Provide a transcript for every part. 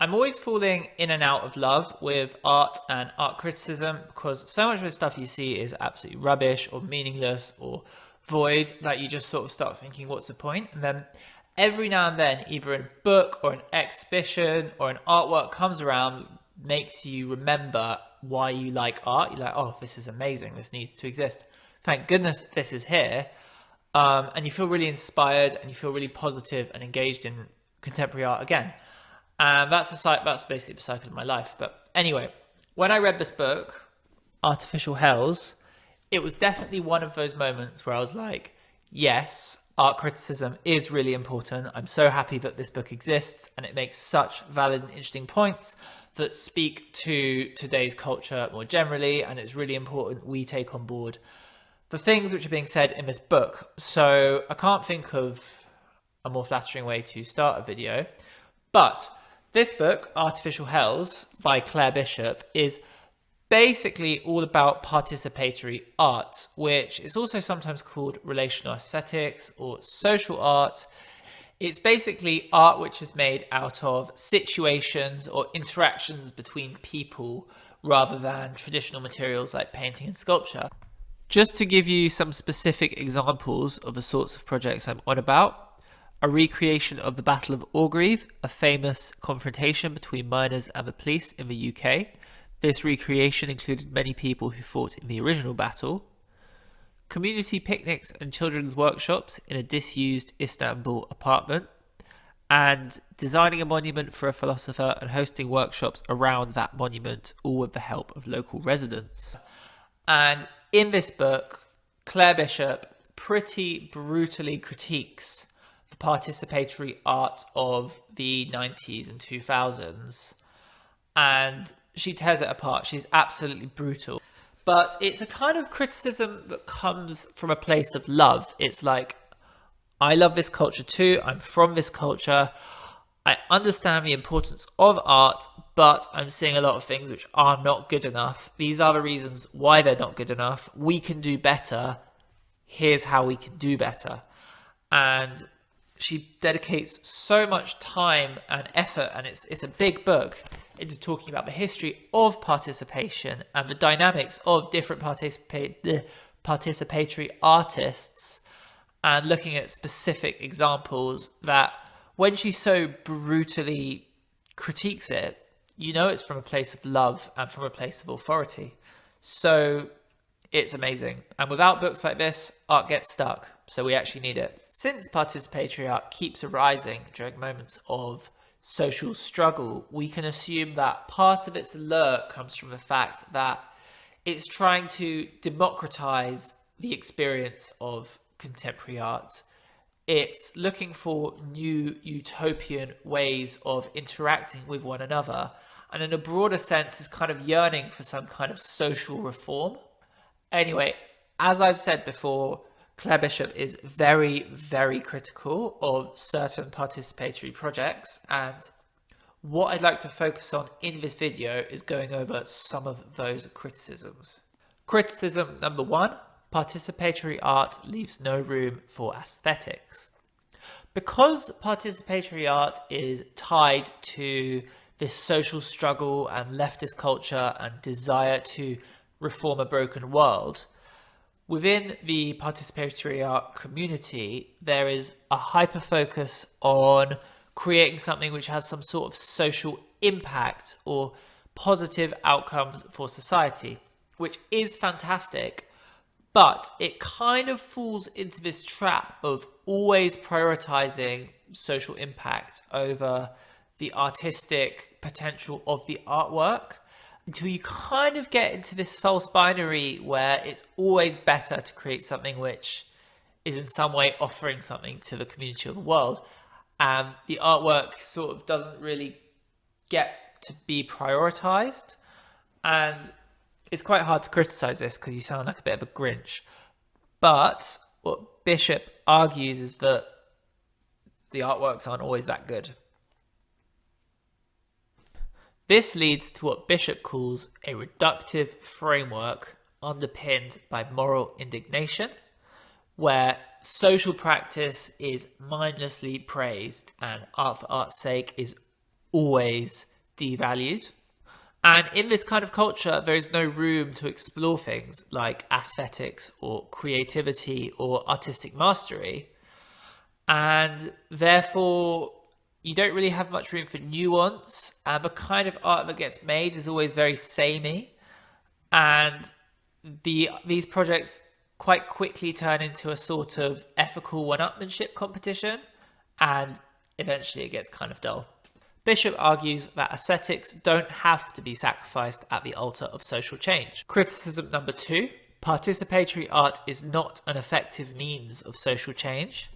I'm always falling in and out of love with art and art criticism because so much of the stuff you see is absolutely rubbish or meaningless or void that you just sort of start thinking, what's the point? And then every now and then, either a book or an exhibition or an artwork comes around, makes you remember why you like art. You're like, oh, this is amazing. This needs to exist. Thank goodness this is here. And you feel really inspired and you feel really positive and engaged in contemporary art again. And that's basically the cycle of my life. But anyway, when I read this book, Artificial Hells, it was definitely one of those moments where I was like, yes, art criticism is really important. I'm so happy that this book exists and it makes such valid and interesting points that speak to today's culture more generally. And it's really important we take on board the things which are being said in this book. So I can't think of a more flattering way to start a video, but this book, Artificial Hells by Claire Bishop, is basically all about participatory art, which is also sometimes called relational aesthetics or social art. It's basically art which is made out of situations or interactions between people rather than traditional materials like painting and sculpture. Just to give you some specific examples of the sorts of projects I'm on about, a recreation of the Battle of Orgreave, a famous confrontation between miners and the police in the UK. This recreation included many people who fought in the original battle. Community picnics and children's workshops in a disused Istanbul apartment. And designing a monument for a philosopher and hosting workshops around that monument, all with the help of local residents. And in this book, Claire Bishop pretty brutally critiques the participatory art of the 90s and 2000s. And she tears it apart. She's absolutely brutal. But it's a kind of criticism that comes from a place of love. It's like, I love this culture too. I'm from this culture. I understand the importance of art, but I'm seeing a lot of things which are not good enough. These are the reasons why they're not good enough. We can do better. Here's how we can do better. And she dedicates so much time and effort, and it's a big book, into talking about the history of participation and the dynamics of different participatory artists, and looking at specific examples that when she so brutally critiques it, you know it's from a place of love and from a place of authority. So it's amazing. And without books like this, art gets stuck. So we actually need it. Since participatory art keeps arising during moments of social struggle, we can assume that part of its allure comes from the fact that it's trying to democratize the experience of contemporary art. It's looking for new utopian ways of interacting with one another, and in a broader sense is kind of yearning for some kind of social reform. Anyway, as I've said before, Claire Bishop is very, very critical of certain participatory projects, and what I'd like to focus on in this video is going over some of those criticisms. Criticism number one: participatory art leaves no room for aesthetics. Because participatory art is tied to this social struggle and leftist culture and desire to reform a broken world, within the participatory art community, there is a hyper focus on creating something which has some sort of social impact or positive outcomes for society, which is fantastic. But it kind of falls into this trap of always prioritizing social impact over the artistic potential of the artwork, until you kind of get into this false binary where it's always better to create something which is in some way offering something to the community of the world. And the artwork sort of doesn't really get to be prioritized. And it's quite hard to criticize this because you sound like a bit of a Grinch. But what Bishop argues is that the artworks aren't always that good. This leads to what Bishop calls a reductive framework underpinned by moral indignation, where social practice is mindlessly praised and art for art's sake is always devalued. And in this kind of culture, there is no room to explore things like aesthetics or creativity or artistic mastery. And therefore, you don't really have much room for nuance. And the kind of art that gets made is always very samey. And these projects quite quickly turn into a sort of ethical one-upmanship competition. And eventually it gets kind of dull. Bishop argues that aesthetics don't have to be sacrificed at the altar of social change. Criticism number 2, participatory art is not an effective means of social change.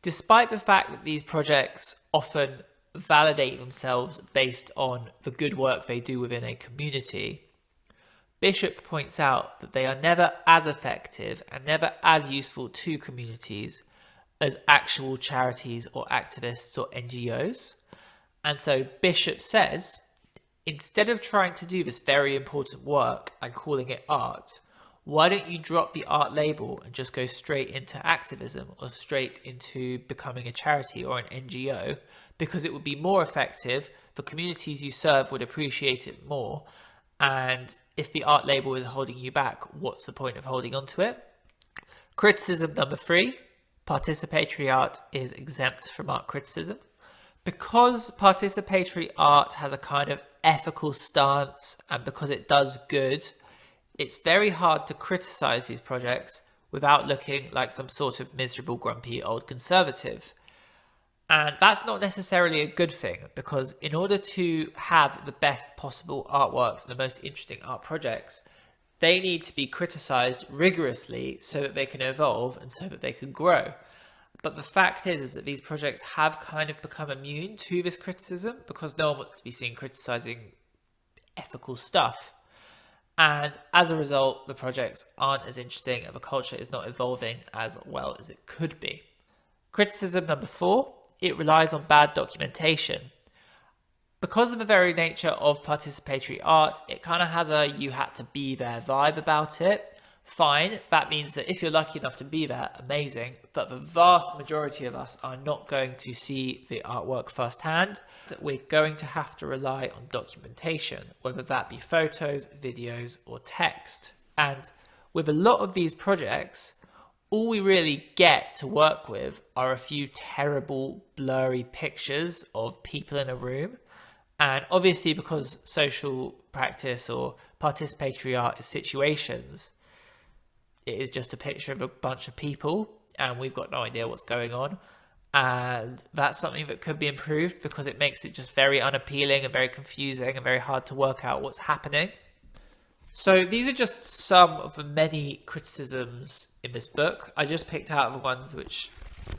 Despite the fact that these projects often validate themselves based on the good work they do within a community, Bishop points out that they are never as effective and never as useful to communities as actual charities or activists or NGOs. And so Bishop says, instead of trying to do this very important work and calling it art, why don't you drop the art label and just go straight into activism or straight into becoming a charity or an NGO? Because it would be more effective, the communities you serve would appreciate it more. And if the art label is holding you back, what's the point of holding on to it? Criticism number 3, participatory art is exempt from art criticism. Because participatory art has a kind of ethical stance and because it does good, it's very hard to criticize these projects without looking like some sort of miserable, grumpy old conservative. And that's not necessarily a good thing, because in order to have the best possible artworks and the most interesting art projects, they need to be criticized rigorously so that they can evolve and so that they can grow. But the fact is that these projects have kind of become immune to this criticism because no one wants to be seen criticizing ethical stuff. And as a result, the projects aren't as interesting and the culture is not evolving as well as it could be. Criticism number 4, it relies on bad documentation. Because of the very nature of participatory art, it kind of has a you had to be there vibe about it. Fine, that means that if you're lucky enough to be there, amazing, but the vast majority of us are not going to see the artwork firsthand. We're going to have to rely on documentation, whether that be photos, videos, or text. And with a lot of these projects, all we really get to work with are a few terrible, blurry pictures of people in a room. And obviously, because social practice or participatory art is situations, it is just a picture of a bunch of people and we've got no idea what's going on. And that's something that could be improved because it makes it just very unappealing and very confusing and very hard to work out what's happening. So these are just some of the many criticisms in this book. I just picked out the ones which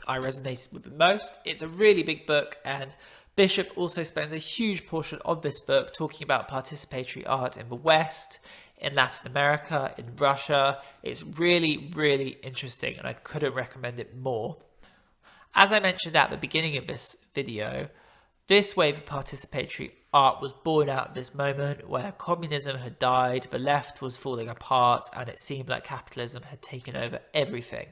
I resonated with the most. It's a really big book, and Bishop also spends a huge portion of this book talking about participatory art in the West, in Latin America, in Russia. It's really, really interesting, and I couldn't recommend it more. As I mentioned at the beginning of this video, this wave of participatory art was born out of this moment where communism had died, the left was falling apart, and it seemed like capitalism had taken over everything.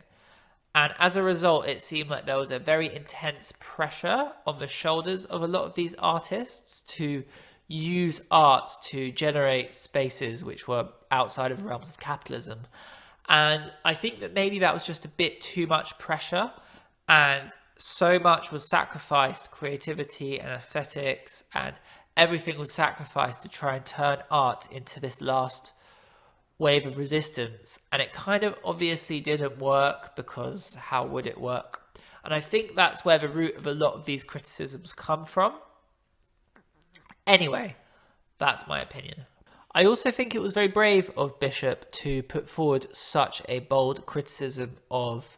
And as a result, it seemed like there was a very intense pressure on the shoulders of a lot of these artists to use art to generate spaces which were outside of the realms of capitalism. And I think that maybe that was just a bit too much pressure, and so much was sacrificed, creativity and aesthetics, and everything was sacrificed to try and turn art into this last wave of resistance. And it kind of obviously didn't work, because how would it work? And I think that's where the root of a lot of these criticisms come from. Anyway, that's my opinion. I also think it was very brave of Bishop to put forward such a bold criticism of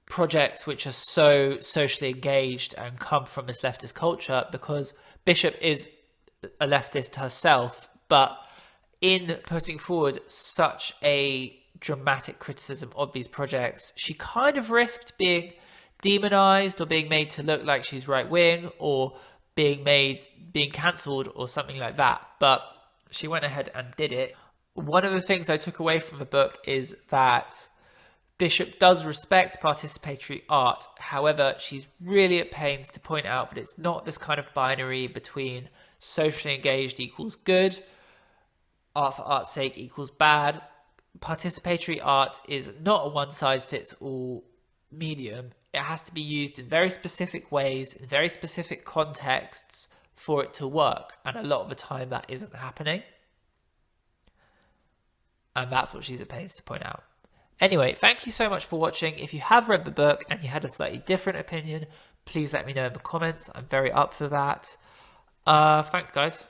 projects which are so socially engaged and come from this leftist culture, because Bishop is a leftist herself, but in putting forward such a dramatic criticism of these projects, she kind of risked being demonized or being made to look like she's right-wing or being cancelled or something like that. But she went ahead and did it. One of the things I took away from the book is that Bishop does respect participatory art. However, she's really at pains to point out that it's not this kind of binary between socially engaged equals good, art for art's sake equals bad. Participatory art is not a one-size-fits-all medium. It has to be used in very specific ways, in very specific contexts for it to work. And a lot of the time that isn't happening. And that's what she's at pains to point out. Anyway, thank you so much for watching. If you have read the book and you had a slightly different opinion, please let me know in the comments. I'm very up for that. Thanks, guys.